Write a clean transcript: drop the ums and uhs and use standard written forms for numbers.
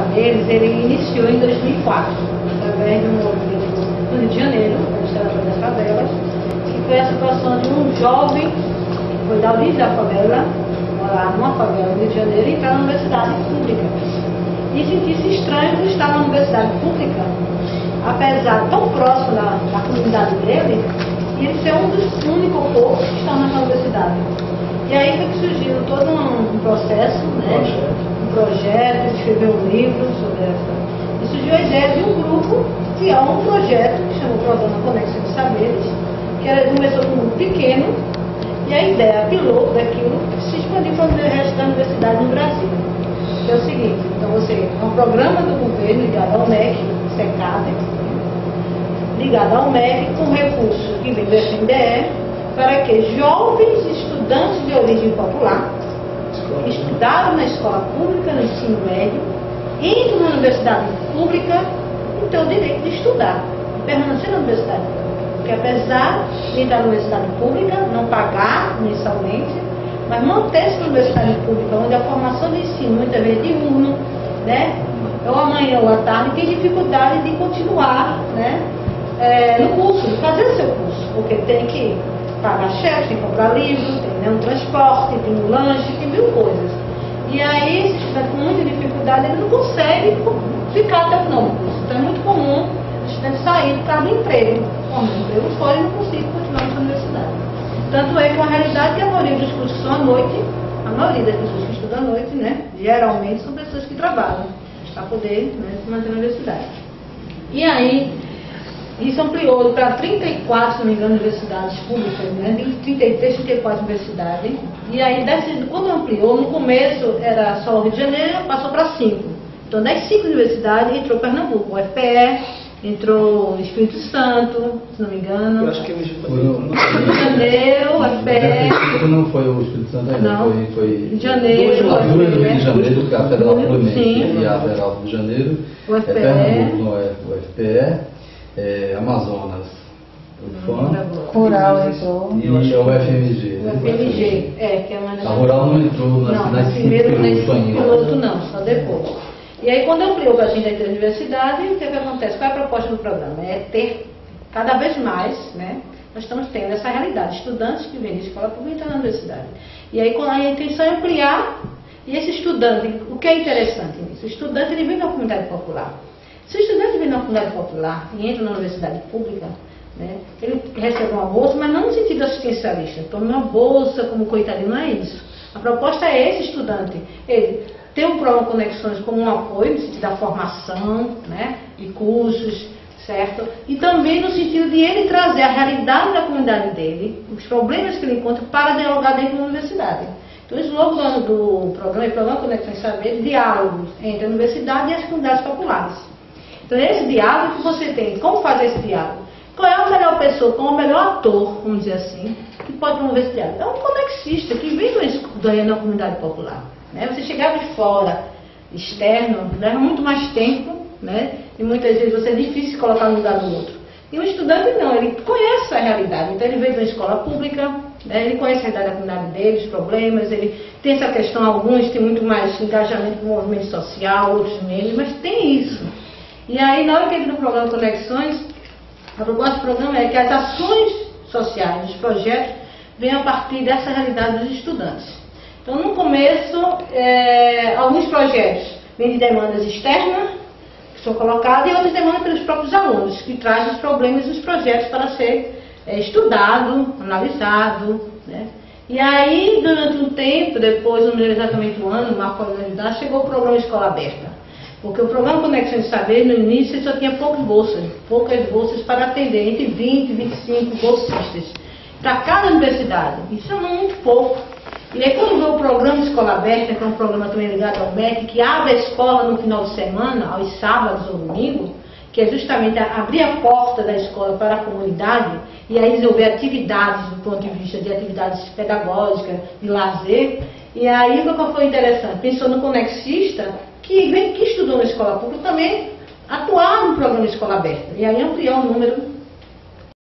Saberes, ele iniciou em 2004, através de um movimento no Rio de Janeiro, no Estado das Favelas, que foi a situação de um jovem que foi da origem da favela, morar numa favela no Rio de Janeiro e entrar na universidade pública. E sentir-se estranho por estar na universidade pública, apesar tão próximo da comunidade dele, e ele ser um dos únicos poucos que estão naquela universidade. E aí foi que surgiu todo um processo, né? Um projeto, escreveu um livro sobre essa. E surgiu a ideia de um grupo criar um projeto que chamou o Programa Conexão de Saberes, que começou com um grupo pequeno, e a ideia piloto daquilo se expandiu para o resto da universidade no Brasil. Que é o seguinte, então é um programa do governo ligado ao MEC, SECAD, ligado ao MEC com recursos que vem do FNDE, para que jovens estudantes de origem popular, que estudaram na escola pública, no ensino médio, entram na universidade pública e têm o direito de estudar, permanecer na universidade pública. Porque apesar de entrar na universidade pública, não pagar mensalmente, mas manter-se na universidade pública, onde a formação de ensino, muitas vezes diurno, né, ou amanhã ou à tarde, tem dificuldade de continuar, né, no curso, de fazer o seu curso, porque tem que pagar chefe, tem que comprar livro, tem, né, um transporte, tem um lanche, tem mil coisas. E aí, esse estudante com muita dificuldade, ele não consegue ficar até o final do curso. Então é muito comum o estudante sair por causa do emprego. Quando o emprego for, ele não consegue continuar na universidade. Tanto é que uma realidade que a maioria dos cursos são à noite, a maioria das pessoas que estudam à noite, né, geralmente são pessoas que trabalham para poder, né, se manter na universidade. E aí, isso ampliou para 34, se não me engano, universidades públicas, né, 33, 34 universidades. E aí, quando ampliou, no começo era só o Rio de Janeiro, passou para 5. Então, das 5 universidades, entrou Pernambuco, o FPE, entrou o Espírito Santo, se não me engano. Eu acho que Rio de Janeiro, o FPE. Não foi o Espírito Santo ainda, não. Foi Rio de Janeiro, a do Rio de Janeiro, que é a Federal Fluminense sim. E a Federal do Janeiro. O FPE. Pernambuco, o FPE, Amazonas, o FAM, Rural entrou. e o FMG. O FMG, que é uma... A Rural não entrou nas 5 pilotos ainda. Piloto não, só depois. E aí, quando ampliou para a 33 universidades, o que acontece? Qual é a proposta do programa? É ter cada vez mais, né? Nós estamos tendo essa realidade, estudantes que vêm de escola pública entram na universidade. E aí, a intenção é ampliar, e esse estudante, o que é interessante nisso? O estudante, ele vem da comunidade popular. Se o estudante vem da comunidade popular e entra na universidade pública, né, ele recebe uma bolsa, mas não no sentido assistencialista, toma uma bolsa como coitadinho, não é isso. A proposta é esse estudante, ele tem um programa Conexões como um apoio no sentido da formação, né, de cursos, certo? E também no sentido de ele trazer a realidade da comunidade dele, os problemas que ele encontra, para dialogar dentro da universidade. Então, o slogan do programa é o Programa Conexões Saber, diálogos entre a universidade e as comunidades populares. Então, esse diálogo que você tem, como fazer esse diálogo? Qual é a melhor pessoa, qual é o melhor ator, vamos dizer assim, que pode promover esse diálogo? É um conexista que vem da comunidade popular. Né? Você chegar de fora, externo, leva muito mais tempo, né? E muitas vezes você é difícil colocar no lugar do outro. E o estudante não, ele conhece a realidade, então ele veio de uma escola pública, né? Ele conhece a realidade da comunidade dele, os problemas, ele tem essa questão, alguns têm muito mais engajamento com o movimento social, outros menos, mas tem isso. E aí, na hora que entra no programa Conexões, a proposta do programa é que as ações sociais, os projetos, venham a partir dessa realidade dos estudantes. Então, no começo, alguns projetos vêm de demandas externas, que são colocadas, e outras demandas pelos próprios alunos, que trazem os problemas e os projetos para ser estudado, analisado, né? E aí, durante um tempo, depois, não lembro exatamente um ano, uma qualidade, chegou o programa Escola Aberta. Porque o programa Conexão de Saber, no início, só tinha poucas bolsas para atender, entre 20 e 25 bolsistas, para cada universidade. Isso é muito pouco. E aí, quando veio o programa Escola Aberta, que é um programa também ligado ao MEC, que abre a escola no final de semana, aos sábados ou domingos, que é justamente abrir a porta da escola para a comunidade e aí desenvolver atividades do ponto de vista de atividades pedagógicas, de lazer. E aí, o que foi interessante? Pensou no conexista, que estudou na escola pública, também atuar no programa Escola Aberta. E aí ampliou o número